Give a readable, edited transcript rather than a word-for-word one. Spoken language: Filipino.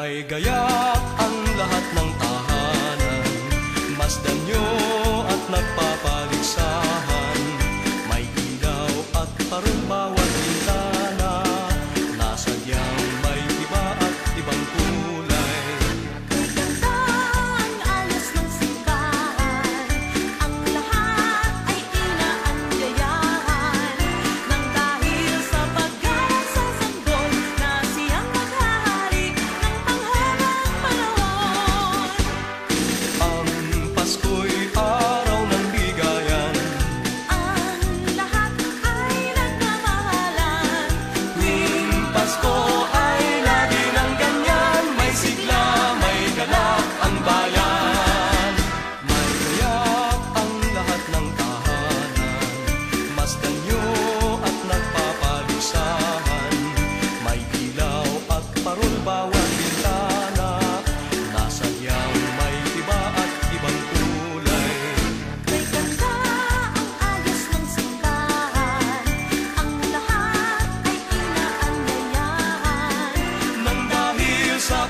May gayak ang lahat ng tahanan, masdan nyo at nagpapaligsahan. May ilaw at parol bawat bintana, nasadyang may iba at ibang kulay. Ganda ang ayos ng simbahan, ang lahat ay inaanyayahan. Nang dahil sa paggalang sa sanggol na siyang maghahari ng tanghalang panahon. Ang Pasko'y araw ng bigayan, Ang lahat ay nagmamahalan. tuwing Pasko ay lagi ng ganyan. May sigla, may galak ang bayan. May gayak ang lahat ng tahanan, masdan nyo at nagpapaligsahan. May ilaw at parol bawat bintana, nasadyang may iba at ibang kulay. May ganda ang ayos ng simbahan, ang lahat ay inaanyayahan. Nang dahil sa